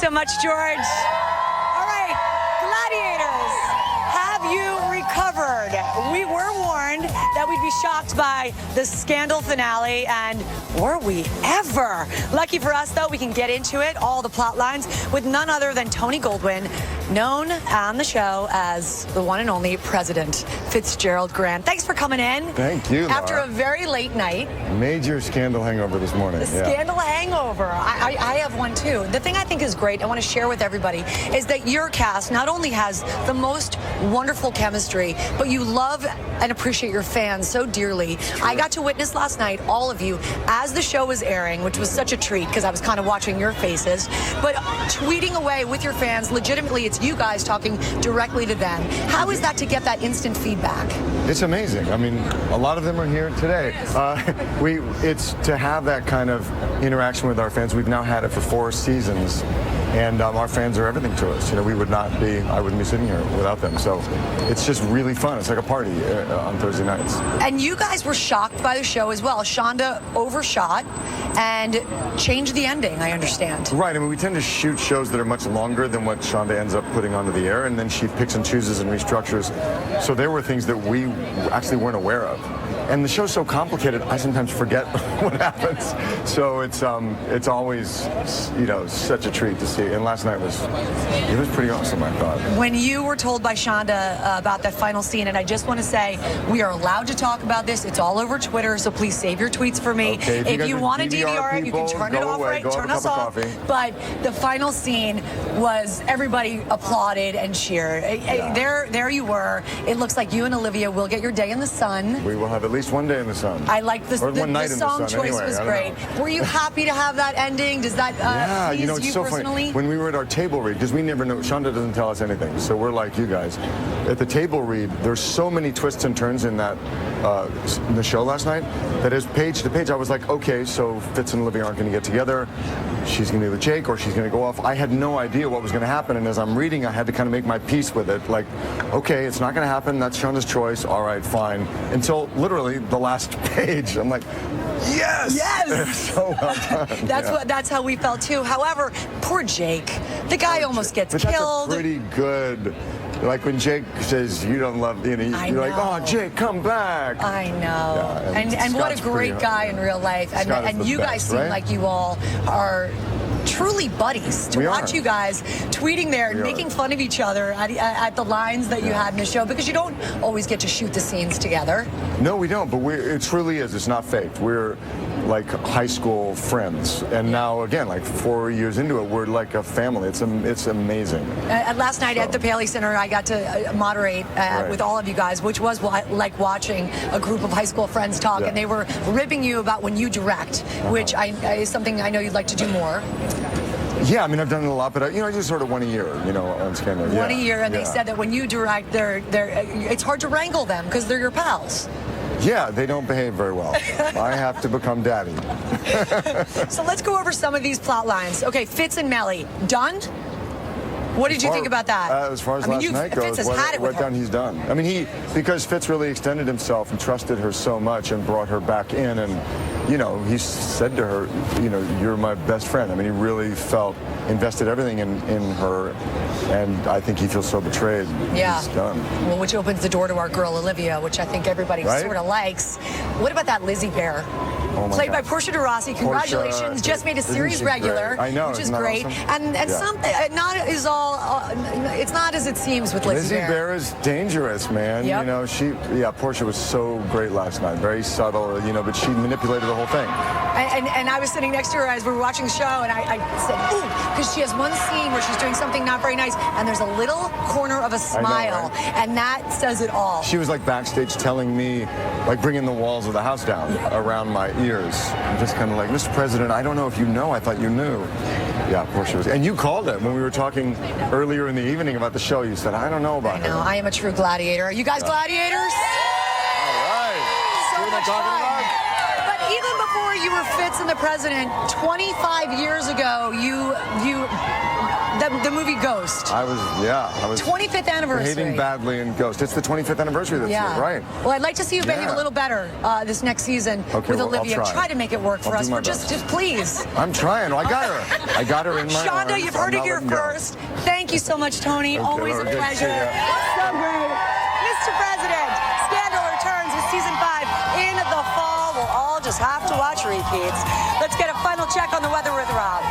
so much, George. All right, gladiators, have you recovered? We were warned that we'd be shocked by the scandal finale, and were we ever? Lucky for us, though, we can get into it, all the plot lines, with none other than Tony Goldwyn, known on the show as the one and only President Fitzgerald Grant. Thanks for coming in. Thank you, Laura. After a very late night. Major scandal hangover this morning. The scandal hangover. I have one, too. The thing I think is great, I want to share with everybody, is that your cast not only has the most wonderful chemistry, but you love and appreciate your fans so dearly. I got to witness last night, all of you, as the show was airing, which was such a treat because I was kind of watching your faces, but tweeting away with your fans. Legitimately, it's you guys talking directly to them. How is that to get that instant feedback? It's amazing. I mean, a lot of them are here today. It's to have that kind of interaction with our fans. We've now had it for 4 seasons, and our fans are everything to us. You know, I wouldn't be sitting here without them. So it's just really fun. It's like a party on Thursday nights. And you guys were shocked by the show as well. Shonda overshot and changed the ending, I understand. Right. I mean, we tend to shoot shows that are much longer than what Shonda ends up putting onto the air, and then she picks and chooses and restructures. So there were things that we actually weren't aware of. And the show's so complicated, I sometimes forget what happens. So it's always, you know, such a treat to see. And last night was pretty awesome, I thought. When you were told by Shonda about that final scene, and I just want to say, we are allowed to talk about this. It's all over Twitter, so please save your tweets for me. Okay, if you want to DVR it, you can turn it off, right? Turn us off. But the final scene was everybody applauded and cheered. Yeah. There you were. It looks like you and Olivia will get your day in the sun. We will have at least one day in the sun. I like this. The song choice was great. Were you happy to have that ending? Does that please you know, it's so personally? Funny. When we were at our table read, because we never know, Shonda doesn't tell us anything, so we're like you guys. At the table read, there's so many twists and turns in that in the show last night that as page to page, I was like, okay, so Fitz and Olivia aren't going to get together. She's going to be with Jake, or she's going to go off. I had no idea what was going to happen, and as I'm reading, I had to kind of make my peace with it. Like, okay, it's not going to happen. That's Shonda's choice. All right, fine. Until literally the last page, I'm like, yes! Yes! So well done. That's how we felt too. However, poor Jake. The guy almost gets killed. That's a pretty good. Like when Jake says you don't love, you know, you're like, oh, Jake, come back. I know. Yeah, and what a great guy in real life. And you guys seem like you all are truly buddies. To watch you guys tweeting there and making fun of each other at the lines that you had in the show, because you don't always get to shoot the scenes together. No, we don't, but it truly is. It's not faked. We're like high school friends, and now again, like 4 years into it, we're like a family. It's amazing. Last night at the Paley Center, I got to moderate with all of you guys, which was like watching a group of high school friends talk, and they were ribbing you about when you direct, which is something I know you'd like to do more. Yeah, I mean, I've done it a lot, but I just sort of one a year, you know, on Scandal. One a year, and they said that when you direct, it's hard to wrangle them because they're your pals. Yeah, they don't behave very well. I have to become daddy. So let's go over some of these plot lines. Okay, Fitz and Melly, done? What did you think about that? As far as last night goes, what done, he's done. I mean, because Fitz really extended himself and trusted her so much and brought her back in, and, you know, he said to her, you know, you're my best friend. I mean, he really invested everything in her, and I think he feels so betrayed. Yeah. He's done. Well, which opens the door to our girl Olivia, which I think everybody sort of likes. What about that Lizzie Bear? Played by Portia de Rossi. Congratulations, just made a series regular, I know, which is great. Awesome? And something it's not as it seems with Lizzie Bear. Lizzie Bear is dangerous, man. You know, Portia was so great last night, very subtle, you know, but she manipulated the whole thing. And I was sitting next to her as we were watching the show, and I said, ooh, because she has one scene where she's doing something not very nice, and there's a little corner of a smile, and that says it all. She was like backstage telling me, like bringing the walls of the house down around my ears. I'm just kind of like, Mr. President, I don't know if you know. I thought you knew. Yeah, Portia was. And you called it when we were talking earlier in the evening about the show. You said, I don't know about her. I know. I am a true gladiator. Are you guys gladiators? All right. So much fun. But even before you were Fitz and the President, 25 years ago, the movie Ghost. I was 25th anniversary. behaving badly in Ghost. It's the 25th anniversary this year, right? Well, I'd like to see you behave a little better this next season with well, Olivia. I'll try to make it work for I'll us. do my Just best. please. I'm trying. I got her. I got her in my Shonda, arms. you've heard I'm it here not letting go. first. Thank you so much, Tony. Okay, Always a Laura, good to see pleasure. ya. So great. Mr. President, Scandal returns with season 5 in the fall. We'll all just have to watch repeats. Let's get a final check on the weather with Rob.